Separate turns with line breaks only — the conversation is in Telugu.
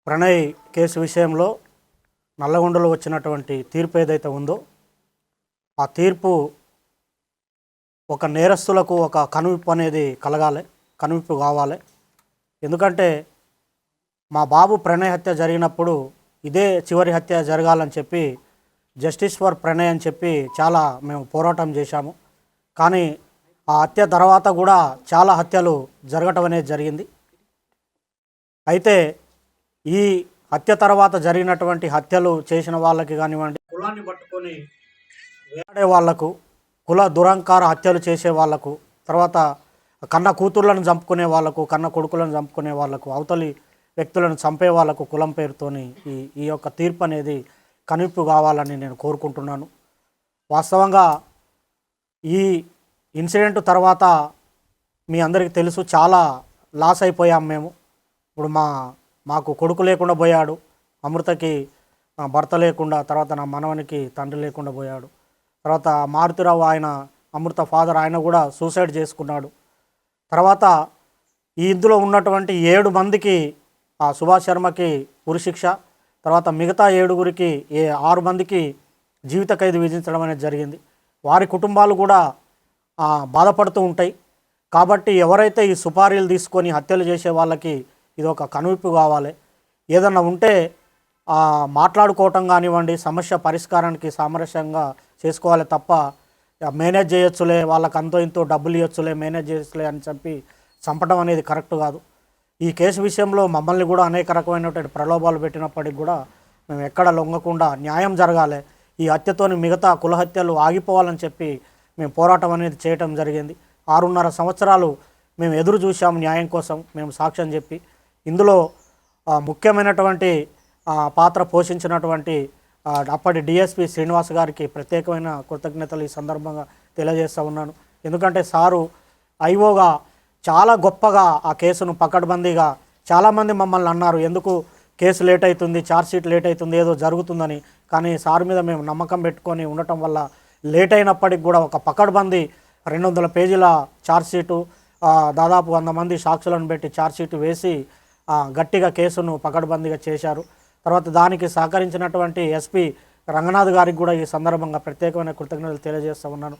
ప్రణయ్ కేసు విషయంలో నల్లగొండలో వచ్చినటువంటి తీర్పు ఏదైతే ఉందో ఆ తీర్పు ఒక నేరస్తులకు ఒక కనువిప్పు అనేది కలగాలి, కనువిప్పు కావాలి. ఎందుకంటే మా బాబు ప్రణయ్ హత్య జరిగినప్పుడు ఇదే చివరి హత్య జరగాలని చెప్పి జస్టిస్ ఫర్ ప్రణయ్ అని చెప్పి చాలా మేము పోరాటం చేశాము. కానీ ఆ హత్య తర్వాత కూడా చాలా హత్యలు జరగటం అనేది జరిగింది. అయితే ఈ హత్య తర్వాత జరిగినటువంటి హత్యలు చేసిన వాళ్ళకి కానివ్వండి, కులాన్ని పట్టుకొని వేలాడే వాళ్లకు, కుల దురంకార హత్యలు చేసే వాళ్లకు, తర్వాత కన్న కూతుర్లను చంపుకునే వాళ్లకు, కన్న కొడుకులను చంపుకునే వాళ్లకు, అవతలి వ్యక్తులను చంపే వాళ్లకు కులం పేరుతోని ఈ యొక్క తీర్పు అనేది కనువిప్పు కావాలని నేను కోరుకుంటున్నాను. వాస్తవంగా ఈ ఇన్సిడెంట్ తర్వాత మీ అందరికీ తెలుసు, చాలా లాస్ అయిపోయాం మేము. ఇప్పుడు మాకు కొడుకు లేకుండా పోయాడు, అమృతకి భర్త లేకుండా, తర్వాత నా మనవనికి తండ్రి లేకుండా పోయాడు. తర్వాత మారుతిరావు ఆయన అమృత ఫాదర్ ఆయన కూడా సూసైడ్ చేసుకున్నాడు. తర్వాత ఇందులో ఉన్నటువంటి 7 మందికి సుభాష్ శర్మకి ఉరిశిక్ష, తర్వాత మిగతా 7గురికి 6 మందికి జీవిత ఖైదు విధించడం అనేది జరిగింది. వారి కుటుంబాలు కూడా బాధపడుతూ ఉంటాయి. కాబట్టి ఎవరైతే ఈ సుపారీలు తీసుకొని హత్యలు చేసే వాళ్ళకి ఇది ఒక కనువిప్పు కావాలి. ఏదన్నా ఉంటే మాట్లాడుకోవటం కానివ్వండి, సమస్య పరిష్కారానికి సామరస్యంగా చేసుకోవాలి తప్ప మేనేజ్ చేయొచ్చులే, వాళ్ళకి అంతో ఇంతో డబ్బులు ఇవ్వచ్చులే, మేనేజ్ చేయొచ్చులే అని చెప్పి చంపడం అనేది కరెక్ట్ కాదు. ఈ కేసు విషయంలో మమ్మల్ని కూడా అనేక రకమైనటువంటి ప్రలోభాలు పెట్టినప్పటికి కూడా మేము ఎక్కడ లొంగకుండా న్యాయం జరగాలి, ఈ హత్యతోని మిగతా కుల హత్యలు ఆగిపోవాలని చెప్పి మేము పోరాటం అనేది చేయటం జరిగింది. 6.5 సంవత్సరాలు మేము ఎదురు చూసాము న్యాయం కోసం, మేము సాక్ష్యం చెప్పి. ఇందులో ముఖ్యమైనటువంటి పాత్ర పోషించినటువంటి అప్పటి డిఎస్పి శ్రీనివాస్ గారికి ప్రత్యేకమైన కృతజ్ఞతలు ఈ సందర్భంగా తెలియజేస్తూ ఉన్నాను. ఎందుకంటే సారు ఐఓగా చాలా గొప్పగా ఆ కేసును పకడ్బందీగా, చాలామంది మమ్మల్ని అన్నారు ఎందుకు కేసు లేట్ అవుతుంది, ఛార్జ్షీట్ లేట్ అవుతుంది, ఏదో జరుగుతుందని. కానీ సార్ మీద మేము నమ్మకం పెట్టుకొని ఉండటం వల్ల లేట్ అయినప్పటికి కూడా ఒక పకడ్బందీ 200 పేజీల ఛార్జ్షీటు, దాదాపు 100 మంది సాక్షులను పెట్టి ఛార్జ్షీట్ వేసి గట్టిగా కేసును పకడ్బందీగా చేశారు. తర్వాత దానికి సహకరించినటువంటి ఎస్పీ రంగనాథ్ గారికి కూడా ఈ సందర్భంగా ప్రత్యేకమైన కృతజ్ఞతలు తెలియజేస్తూ ఉన్నాను.